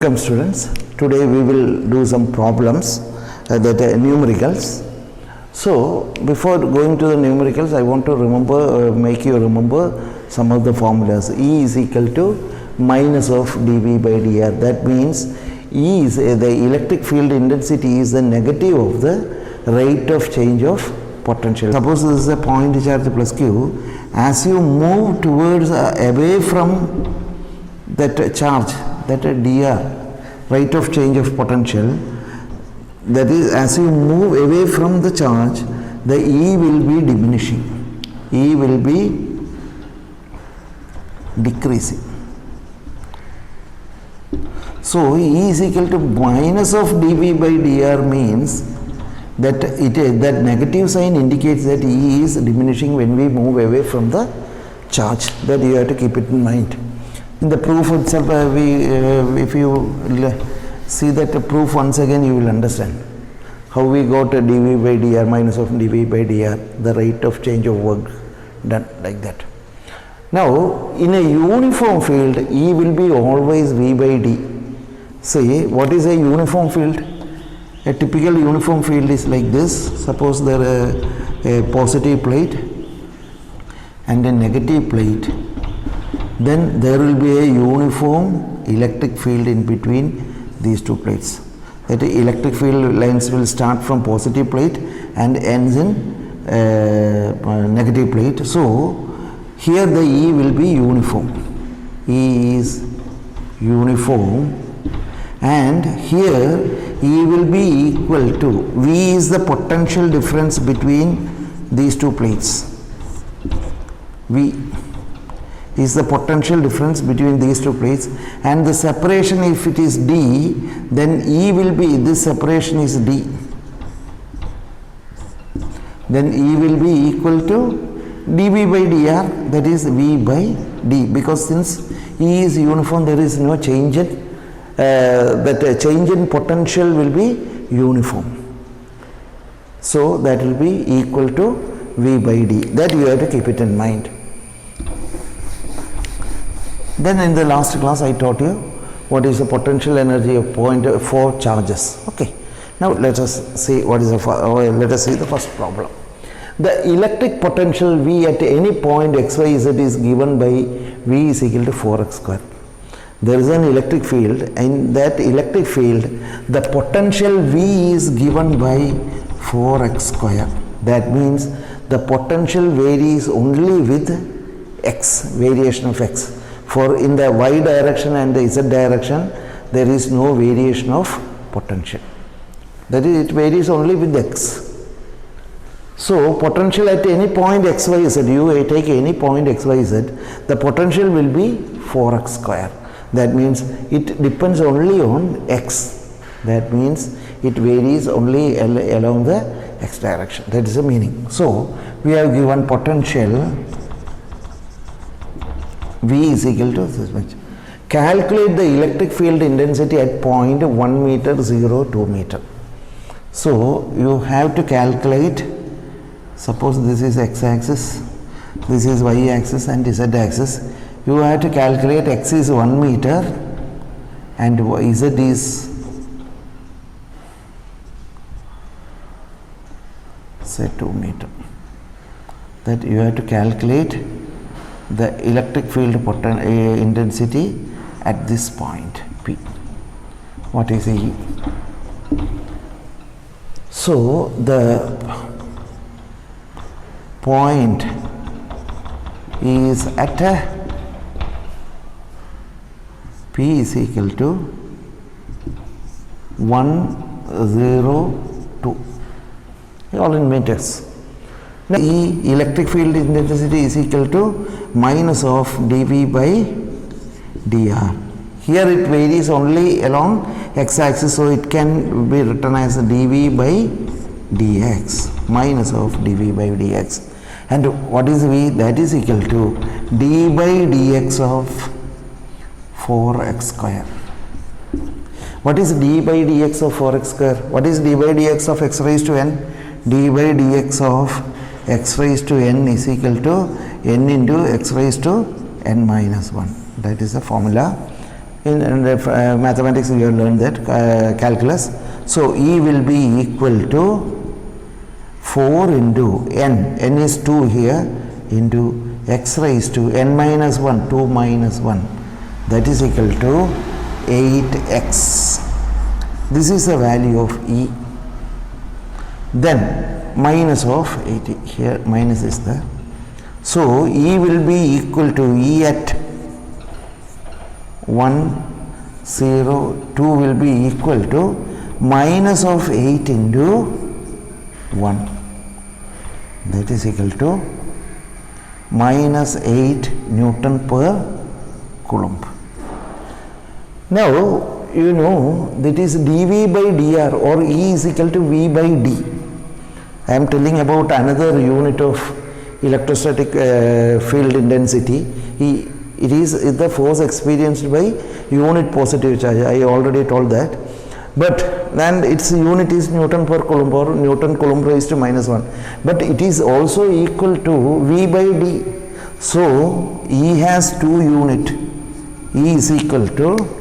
Welcome students. Today we will do some problems that are numericals. So before going to the numericals, I want to make you remember some of the formulas. E is equal to minus of dV by dr. That means E is the electric field intensity is the negative of the rate of change of potential. Suppose this is a point charge plus Q. As you move towards away from that charge, that dr, rate of change of potential, that is, as you move away from the charge, the E will be diminishing. E will be decreasing. So E is equal to minus of dV by dr means that that negative sign indicates that E is diminishing when we move away from the charge. That you have to keep it in mind. In the proof itself, if you see that proof once again, you will understand how we got a dV by dr minus of dV by dr, the rate of change of work done like that. Now, in a uniform field, E will be always V by d. See, what is a uniform field? A typical uniform field is like this. Suppose there is a positive plate and a negative plate. Then there will be a uniform electric field in between these two plates. That electric field lines will start from positive plate and ends in negative plate. So here the E will be uniform. E is uniform, and here E will be equal to V is the potential difference between these two plates. V is the potential difference between these two plates, and the separation, if it is d, then E will be, this separation is d, then E will be equal to dV by dr, that is V by d, because since E is uniform, there is no change in that change in potential will be uniform. So that will be equal to V by d. That you have to keep it in mind. Then in the last class I taught you what is the potential energy of point for charges. Okay. Now let us see what is let us see the first problem. The electric potential V at any point xyz is given by V is equal to 4x square. There is an electric field, and in that electric field the potential V is given by 4x square. That means the potential varies only with x, variation of x. For in the y direction and the z direction, there is no variation of potential. That is, it varies only with x. So potential at any point xyz, you take any point xyz, the potential will be 4x square. That means it depends only on x. That means it varies only along the x direction. That is the meaning. So we have given potential V is equal to this much. Calculate the electric field intensity at point 1 meter, 0, 2 meter. So you have to calculate, suppose this is x-axis, this is y-axis and z-axis. You have to calculate x is 1 meter and z is, say, 2 meter. That you have to calculate the electric field intensity at this point P. What is E? So the point is at P is equal to 1, 0, 2, all in meters. Now, E electric field intensity is equal to minus of dV by dr. Here it varies only along x-axis, so it can be written as dV by dx, minus of dV by dx. And what is V? That is equal to d by dx of 4x square. What is d by dx of 4x square? What is d by dx of x raised to n? d by dx of x raised to n is equal to n into x raised to n minus 1. That is the formula In mathematics we have learned that calculus. So E will be equal to 4 into n is 2 here, into x raised to n minus 1, 2 minus 1, that is equal to 8x. This is the value of E. Then minus of 80, here minus is there. So E will be equal to E at 1, 0, 2 will be equal to minus of 8 into 1, that is equal to minus 8 Newton per Coulomb. Now you know that is dV by dr, or E is equal to V by d. I am telling about another unit of electrostatic field intensity. It is the force experienced by unit positive charge. I already told that. But then its unit is Newton per Coulomb, or Newton Coulomb raised to minus 1. But it is also equal to V by d. So E has two unit. E is equal to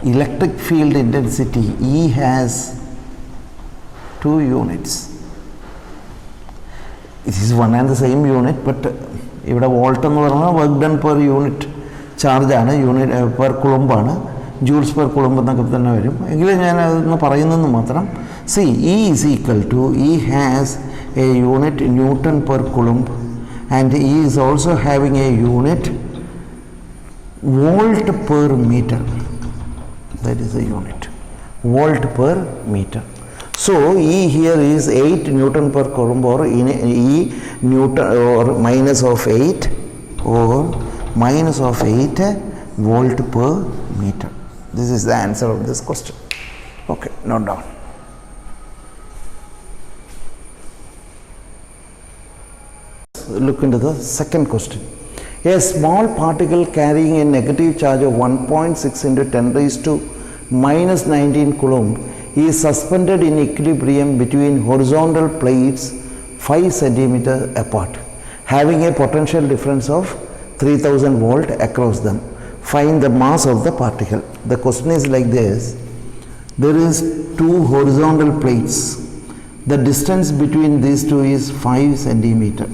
electric field intensity. E has two units. It is one and the same unit, but ഇവിടെ volt എന്ന് പറഞ്ഞാൽ work done per unit ചാർജാണ്, unit per കുളമ്പാണ്, joules per coulomb എന്നൊക്കെ തന്നെ വരും. എങ്കിലും ഞാൻ അതൊന്ന് പറയുന്നെന്ന് മാത്രം. C E is equal to, E has a unit newton per coulomb, and E is also having a unit volt per meter. That is the unit, volt per meter. So E here is 8 Newton per Coulomb, or E Newton, or minus of 8, or minus of 8 volt per meter. This is the answer of this question. Okay, note down. Look into the second question. A small particle carrying a negative charge of 1.6 into 10 raised to minus 19 Coulomb is suspended in equilibrium between horizontal plates 5 centimeter apart, having a potential difference of 3000 volt across them. Find the mass of the particle. The question is like this. There is two horizontal plates. The distance between these two is 5 centimeter.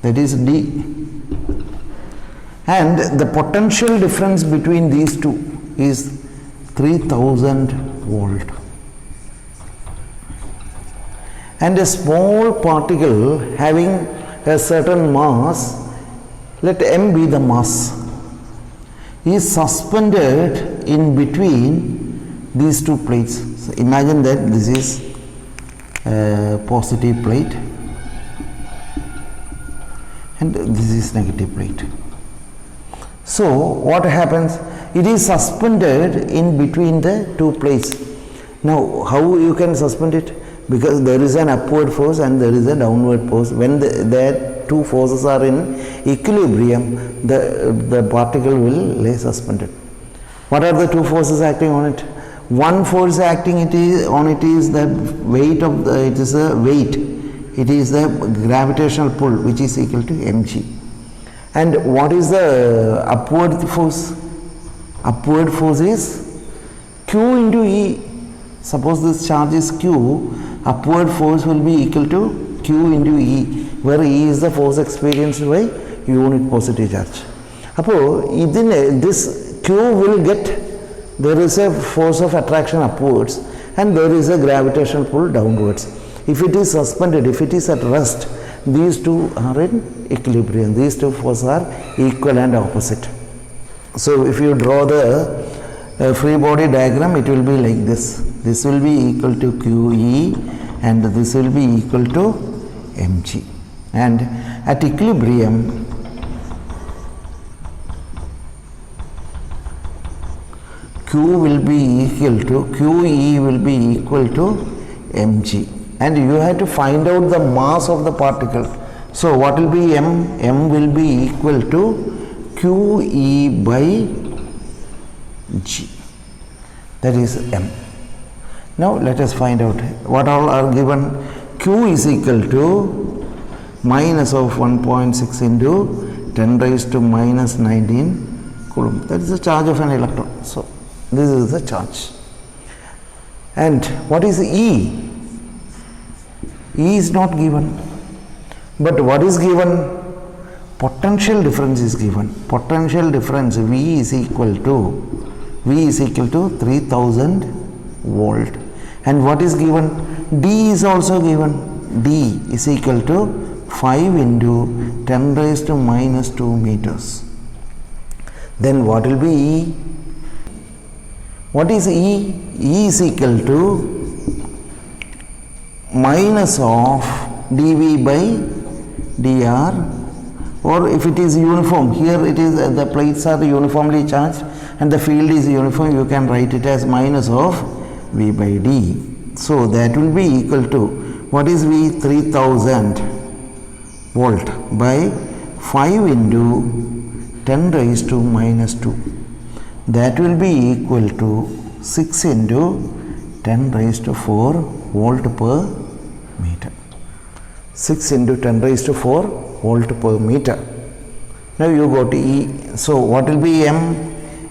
That is D, and the potential difference between these two is 3000 volt, and a small particle having a certain mass, let m be the mass, is suspended in between these two plates. So imagine that this is a positive plate and this is negative plate. So what happens? It is suspended in between the two plates. Now how you can suspend it? Because there is an upward force and there is a downward force. When the two forces are in equilibrium, the particle will lay suspended. What are the two forces acting on it? One force acting on it is the weight of the, it is a weight. It is the gravitational pull, which is equal to mg. And what is the upward force? Upward force is q into E. Suppose this charge is q, upward force will be equal to q into E, where E is the force experienced by unit positive charge. This q will get, there is a force of attraction upwards and there is a gravitational pull downwards. If it is suspended, if it is at rest, these two are in equilibrium. These two forces are equal and opposite. So if you draw the free body diagram, it will be like this. This will be equal to QE and this will be equal to mg. And at equilibrium, Q will be equal to, QE will be equal to mg. And you have to find out the mass of the particle. So what will be m? M will be equal to QE by g. That is m. Now let us find out what all are given. Q is equal to minus of 1.6 into 10 raised to minus 19 coulomb. That is the charge of an electron. So this is the charge. And what is E? E is not given. But what is given? Potential difference is given. Potential difference V is equal to 3000 volt. And what is given? D is also given. D is equal to 5 into 10 raised to minus 2 meters. Then what will be E? What is E? E is equal to minus of dV by dr, or if it is uniform, here it is the plates are uniformly charged and the field is uniform, you can write it as minus of V by d. So that will be equal to, what is V? 3000 volt by 5 into 10 raised to minus 2. That will be equal to 6 into 10 raised to 4 volt per meter. 6 into 10 raised to 4 volt per meter. Now you go to E. So what will be M?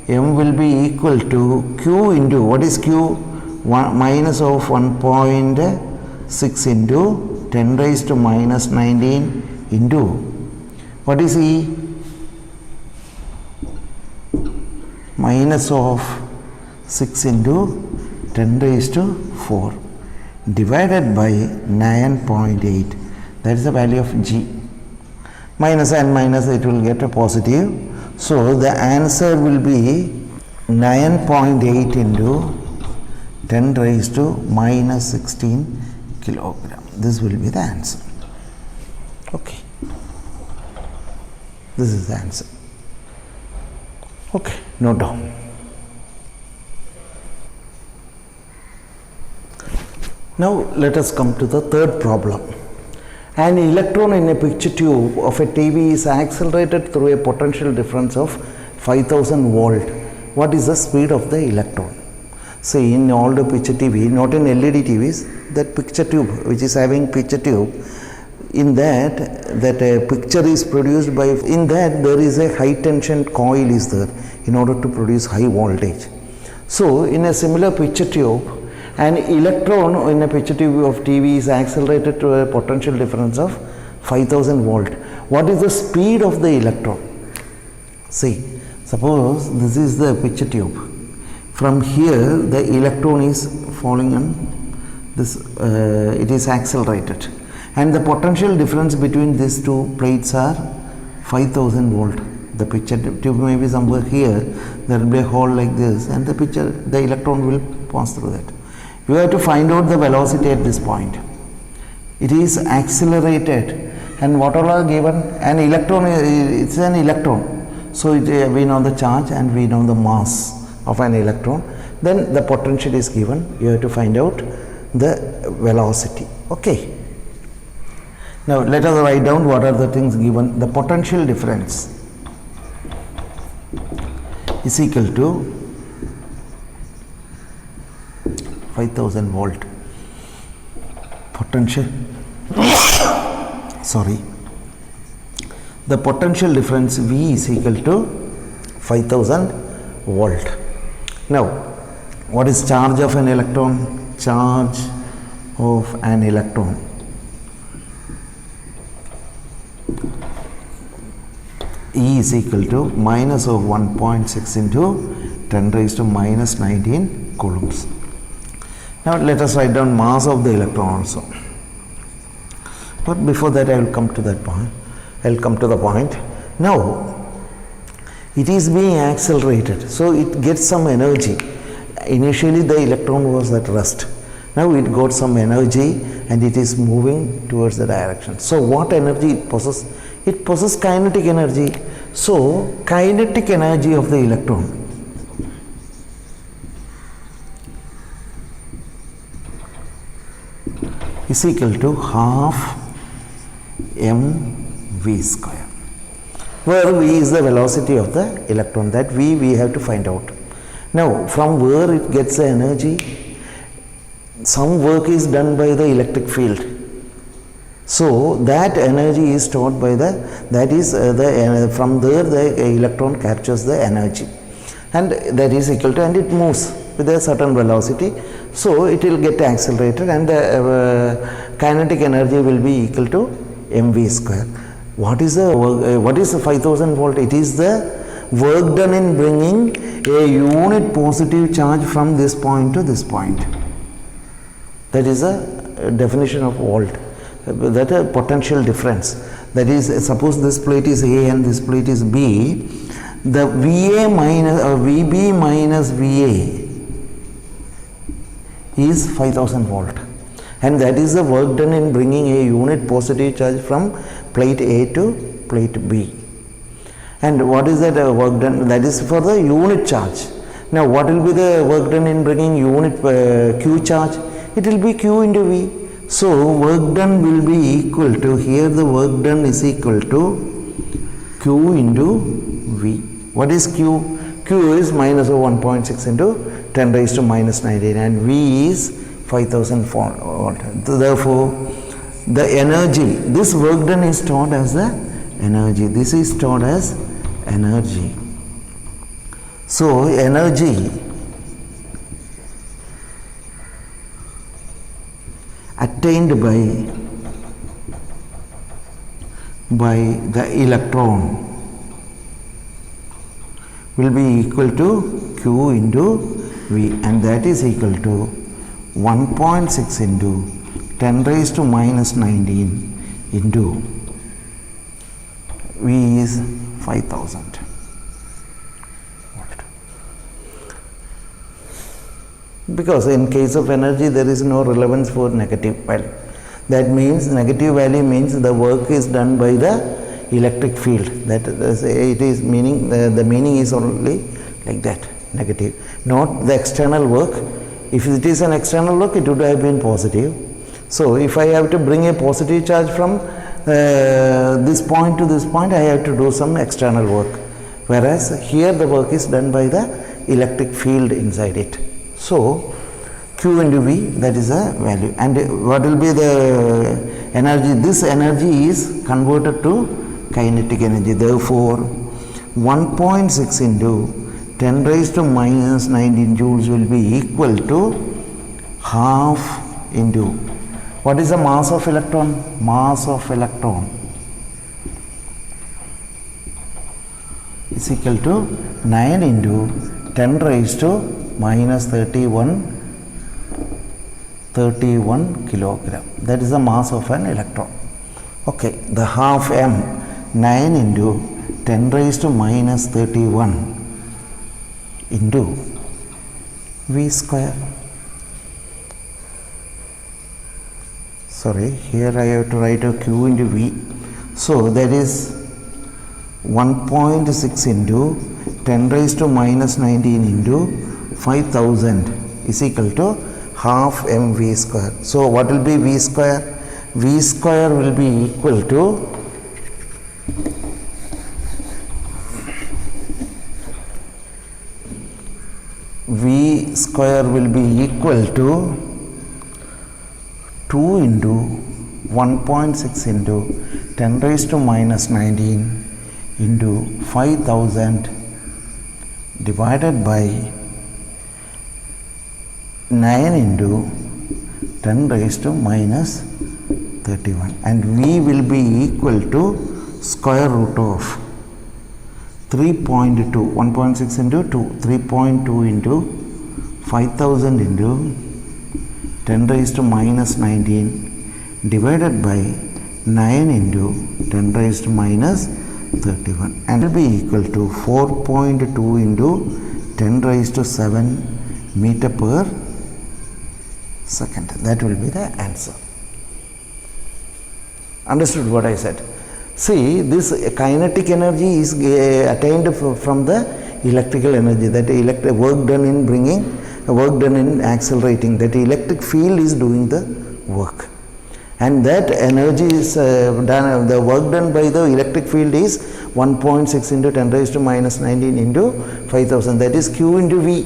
M will be equal to Q into, what is Q? Minus of 1.6 into 10 raised to minus 19 into, what is E? Minus of 6 into 10 raised to 4 divided by 9.8. That is the value of G. Minus and minus, it will get a positive. So the answer will be 9.8 into 10 raised to minus 16 kilogram. This will be the answer. Okay. This is the answer. Okay, note down. Now let us come to the third problem. An electron in a picture tube of a TV is accelerated through a potential difference of 5000 volt. What is the speed of the electron? See, in all the picture TV, not in LED TVs, that picture tube which is having picture tube, in that a picture is produced by, in that there is a high tension coil is there in order to produce high voltage. So in a similar picture tube, an electron in a picture tube of TV is accelerated to a potential difference of 5000 volt. What is the speed of the electron? See, suppose this is the picture tube. From here the electron is falling on this, it is accelerated, and the potential difference between these two plates are 5000 volt. The picture tube may be somewhere here, there will be a hole like this, and the electron will pass through that. You have to find out the velocity at this point. It is accelerated, and what all are given? An electron, it's an electron. So we know the charge and we know the mass of an electron. Then the potential is given. You have to find out the velocity. Okay. Now let us write down what are the things given. The potential difference is equal to 5000 volt. Potential, sorry, the potential difference V is equal to 5000 volt. Now what is charge of an electron? Charge of an electron E is equal to minus of 1.6 into 10 raised to minus 19 coulombs. Now let us write down mass of the electron also. But before that I will come to that point. I will come to the point. Now it is being accelerated, so it gets some energy. Initially the electron was at rest. Now it got some energy and it is moving towards the direction. So what energy it possesses? It possesses kinetic energy. So kinetic energy of the electron is equal to half mv square, where v is the velocity of the electron. That v we have to find out. Now, from where it gets the energy? Some work is done by the electric field. So that energy is stored by from there the electron captures the energy, and that is equal to, and it moves with a certain velocity, so it will get accelerated, and the kinetic energy will be equal to mv square. What is the 5000 volt? It is the work done in bringing a unit positive charge from this point to this point. That is a definition of volt. That a potential difference. That is, suppose this plate is A and this plate is B, the VA minus VB minus VA is 5000 volt, and that is the work done in bringing a unit positive charge from plate A to plate B. And what is that work done? That is for the unit charge. Now, what will be the work done in bringing unit Q charge? It will be Q into V. So, work done will be equal to, here the work done is equal to Q into V. What is Q? Q is minus 1.6 into 10 raised to minus 19, and V is 5000 volt. Therefore, the energy, this work done is stored as the energy. This is stored as energy. So, energy attained by the electron will be equal to Q into V, and that is equal to 1.6 into 10 raised to minus 19 into V is 5000. Because in case of energy there is no relevance for negative value. That means negative value means the work is done by the electric field. That is, it is meaning, the meaning is only like that, negative, not the external work. If it is an external work, it would have been positive. So if I have to bring a positive charge from this point to this point, I have to do some external work, whereas here the work is done by the electric field inside it. So Q into V, that is a value, and what will be the energy? This energy is converted to kinetic energy. Therefore, 1.6 into 10 raised to minus 19 joules will be equal to half into, what is the mass of electron? Mass of electron is equal to 9 into 10 raised to minus 31 kilogram. That is the mass of an electron. Okay, the half m, 9 into 10 raised to minus 31 into V square. Sorry, here I have to write a Q into V. So that is 1.6 into 10 raised to minus 19 into 5000 is equal to half mv square. So what will be V square? V square will be equal to V square will be equal to 2 into 1.6 into 10 raised to minus 19 into 5000 divided by 9 into 10 raised to minus 31, and V will be equal to square root of 3.2, 1.6 into 2, 3.2 into 5000 into 10 raised to minus 19 divided by 9 into 10 raised to minus 31, and will be equal to 4.2 into 10 raised to 7 meter per second. That will be the answer. Understood what I said? See, this kinetic energy is attained from the electrical energy, that work done in bringing, work done in accelerating, that electric field is doing the work, and that energy is done, the work done by the electric field is 1.6 into 10 raised to minus 19 into 5000, that is Q into V.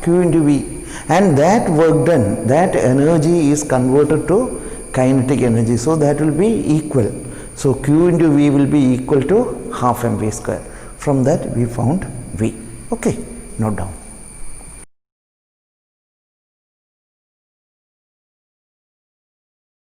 Q into V, and that work done, that energy is converted to kinetic energy, so that will be equal. So Q into V will be equal to half mv square. From that we found V. Okay, note down.